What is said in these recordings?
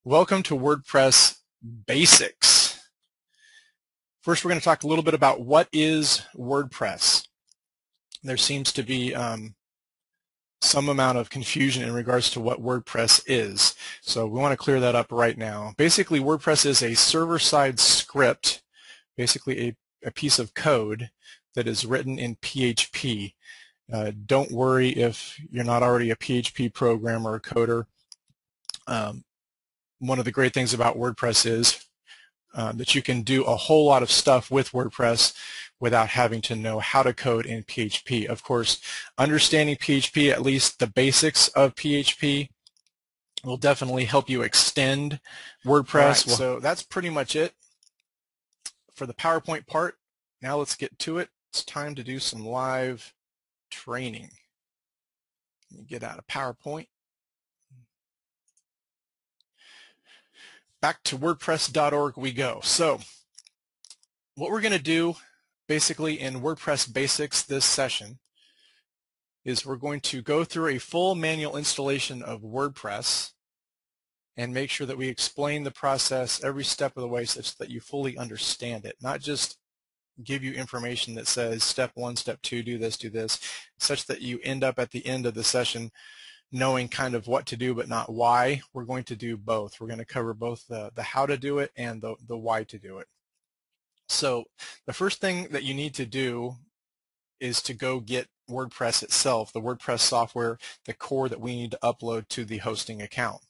Welcome to WordPress Basics. First, we're going to talk a little bit about what is WordPress. There seems to be some amount of confusion in regards to what WordPress is. So we want to clear that up right now. Basically, WordPress is a server-side script, basically a piece of code that is written in PHP. Don't worry if you're not already a PHP programmer or coder. One of the great things about WordPress is that you can do a whole lot of stuff with WordPress without having to know how to code in PHP. Of course, understanding PHP, at least the basics of PHP, will definitely help you extend WordPress. Right, so that's pretty much it for the PowerPoint part. Now let's get to it. It's time to do some live training. Let me get out of PowerPoint. Back to WordPress.org we go. So what we're going to do basically in WordPress Basics this session is we're going to go through a full manual installation of WordPress and make sure that we explain the process every step of the way such that you fully understand it, not just give you information that says step 1, step 2, do this, such that you end up at the end of the session knowing kind of what to do but not why. We're going to do both. We're going to cover both the how to do it and the why to do it. So the first thing that you need to do is to go get WordPress itself, the WordPress software, the core that we need to upload to the hosting account.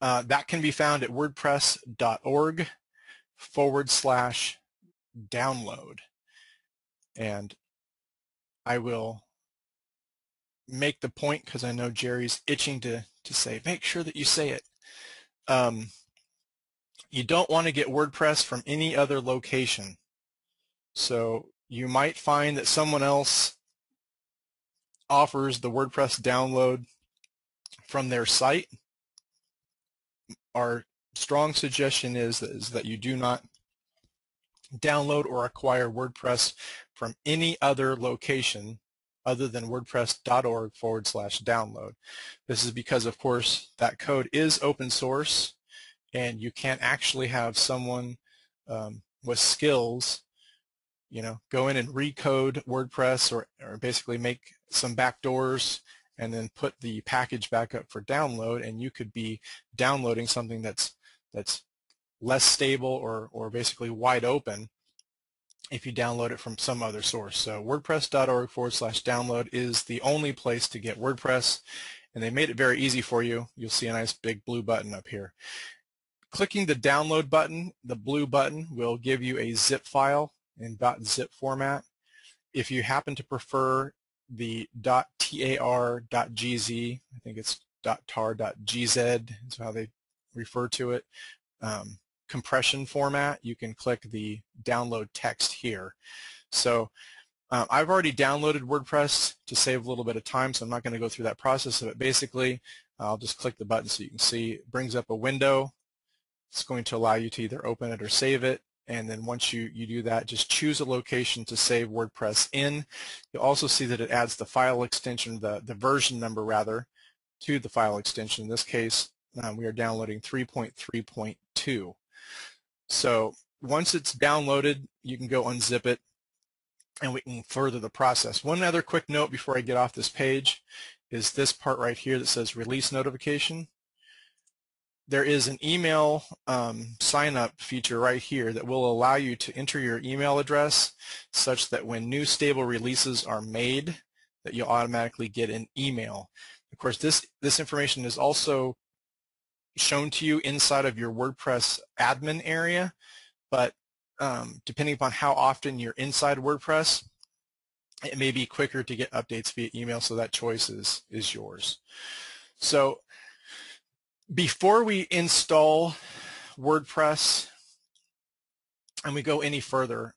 That can be found at wordpress.org/download. And I will make the point because I know Jerry's itching to say, make sure that you say it. You don't want to get WordPress from any other location. So you might find that someone else offers the WordPress download from their site. Our strong suggestion is that you do not download or acquire WordPress from any other location other than wordpress.org/download. This is because, of course, that code is open source, and you can't actually have someone with skills, go in and recode WordPress or basically make some backdoors and then put the package back up for download, and you could be downloading something that's less stable or basically wide open if you download it from some other source. So wordpress.org/download is the only place to get WordPress, and they made it very easy for you. You'll see a nice big blue button up here. Clicking the download button, the blue button, will give you a zip file in .zip format. If you happen to prefer the .tar.gz, I think it's .tar.gz is how they refer to it, compression format, you can click the download text here. So I've already downloaded WordPress to save a little bit of time, so I'm not going to go through that process of it. Basically, I'll just click the button so you can see it brings up a window. It's going to allow you to either open it or save it, and then once you do that, just choose a location to save WordPress in. You'll also see that it adds the file extension, the version number rather, to the file extension. In this case, we are downloading 3.3.2. So once it's downloaded, you can go unzip it and we can further the process. One other quick note before I get off this page is this part right here that says release notification. There is an email sign up feature right here that will allow you to enter your email address such that when new stable releases are made, that you'll automatically get an email. Of course, this information is also shown to you inside of your WordPress admin area, but depending upon how often you're inside WordPress, it may be quicker to get updates via email, so that choice is yours. So before we install WordPress and we go any further,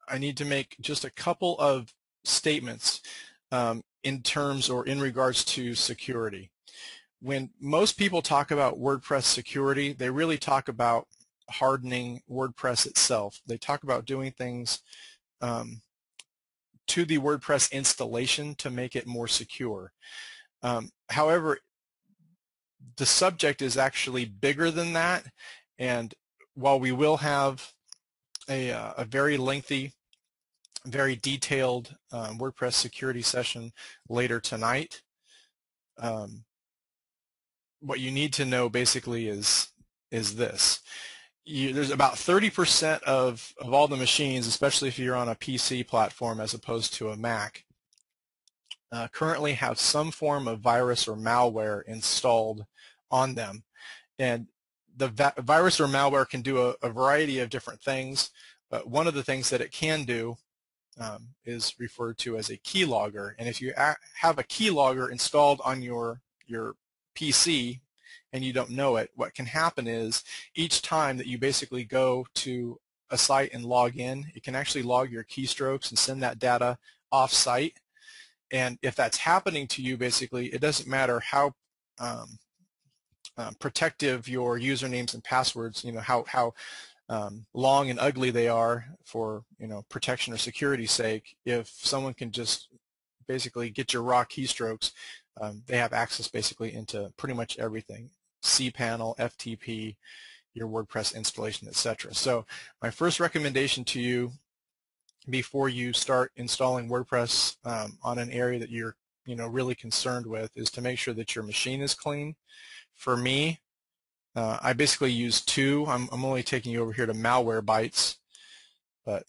I need to make just a couple of statements in terms or in regards to security. When most people talk about WordPress security, they really talk about hardening WordPress itself. They talk about doing things to the WordPress installation to make it more secure. However, the subject is actually bigger than that, and while we will have a very lengthy, very detailed WordPress security session later tonight, what you need to know basically is this. There's about 30% of all the machines, especially if you're on a PC platform as opposed to a Mac, currently have some form of virus or malware installed on them. And the virus or malware can do a variety of different things, but one of the things that it can do is referred to as a keylogger. And if you have a keylogger installed on your PC and you don't know it, what can happen is each time that you basically go to a site and log in, it can actually log your keystrokes and send that data off-site. And if that's happening to you, basically, it doesn't matter how protective your usernames and passwords, how long and ugly they are for protection or security sake. If someone can just basically get your raw keystrokes, they have access basically into pretty much everything: cPanel, FTP, your WordPress installation, etc. So my first recommendation to you before you start installing WordPress on an area that you're really concerned with is to make sure that your machine is clean. For me, I basically use two. I'm only taking you over here to Malwarebytes, but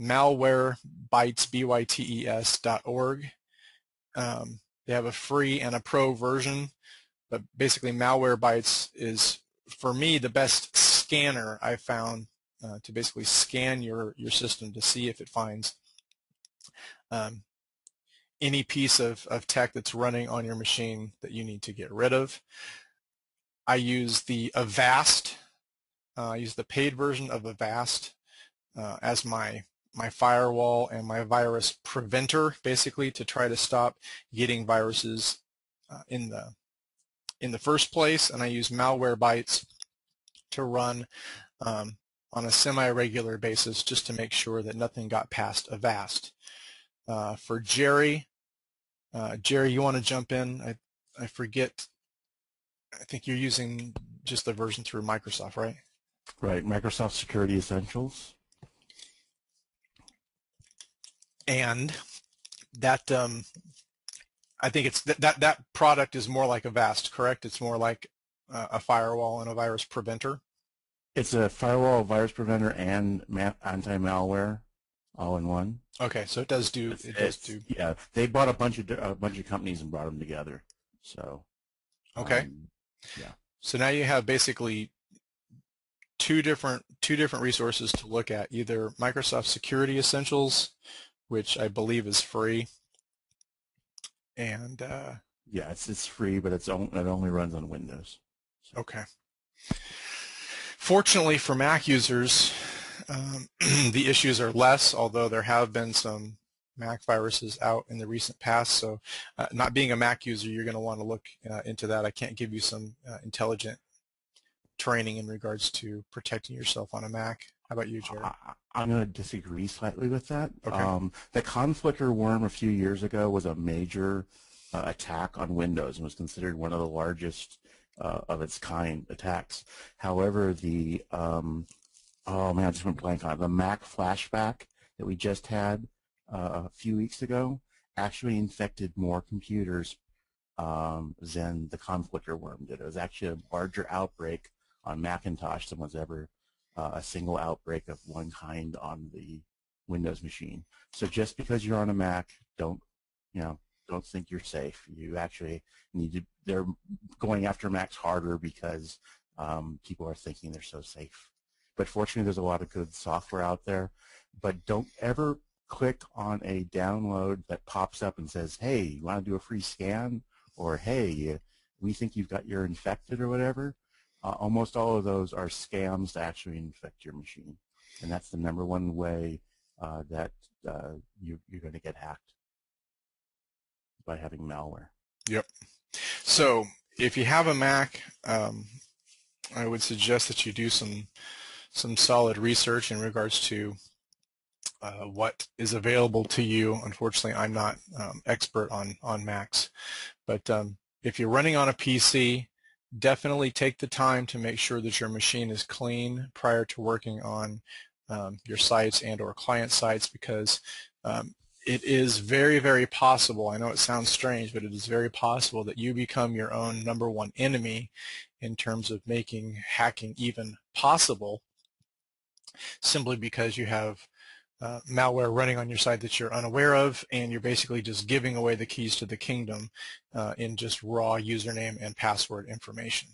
Malwarebytes, bytes.org. They have a free and a pro version, but basically Malwarebytes is, for me, the best scanner I've found to basically scan your system to see if it finds any piece of tech that's running on your machine that you need to get rid of. I use the Avast. I use the paid version of Avast as my firewall and my virus preventer, basically, to try to stop getting viruses in the first place. And I use Malwarebytes to run on a semi-regular basis just to make sure that nothing got past Avast. For Jerry, you want to jump in? I forget. I think you're using just the version through Microsoft, right? Right, Microsoft Security Essentials. And that I think it's that product is more like Avast, correct? It's more like a firewall and a virus preventer. It's a firewall, virus preventer, and anti-malware all in one. Okay, so it does do. Yeah, they bought a bunch of companies and brought them together. So. Okay. Yeah. So now you have basically two different resources to look at: either Microsoft Security Essentials, which I believe is free, and yeah, it's free, but it only runs on Windows. So. Okay. Fortunately for Mac users, the issues are less, although there have been some Mac viruses out in the recent past. So not being a Mac user, you're going to want to look into that. I can't give you some intelligent training in regards to protecting yourself on a Mac. How about you, Jared? I'm going to disagree slightly with that. Okay. The conflict worm a few years ago was a major attack on Windows and was considered one of the largest of its kind attacks. However, the oh man, I just went blank on it. The Mac flashback that we just had a few weeks ago actually infected more computers than the conflict worm did. It was actually a larger outbreak on Macintosh than was ever a single outbreak of one kind on the Windows machine. So just because you're on a Mac, don't think you're safe. You actually need to. They're going after Macs harder because people are thinking they're so safe. But fortunately, there's a lot of good software out there. But don't ever click on a download that pops up and says, "Hey, you want to do a free scan?" or "Hey, we think you're infected," or whatever. Almost all of those are scams to actually infect your machine, and that's the #1 way that you're going to get hacked, by having malware. Yep. So if you have a Mac, I would suggest that you do some solid research in regards to what is available to you. Unfortunately, I'm not expert on Macs, but if you're running on a PC, definitely take the time to make sure that your machine is clean prior to working on your sites and or client sites, because it is very, very possible, I know it sounds strange, but it is very possible that you become your own #1 enemy in terms of making hacking even possible, simply because you have malware running on your site that you're unaware of, and you're basically just giving away the keys to the kingdom in just raw username and password information.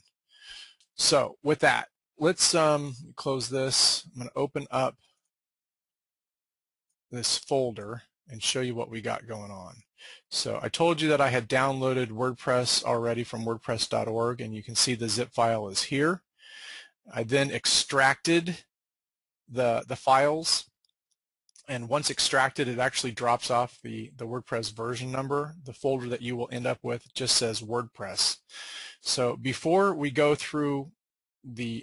So with that, let's close this. I'm going to open up this folder and show you what we got going on. So I told you that I had downloaded WordPress already from WordPress.org, and you can see the zip file is here. I then extracted the files, and once extracted, it actually drops off the WordPress version number. The folder that you will end up with just says WordPress. So before we go through the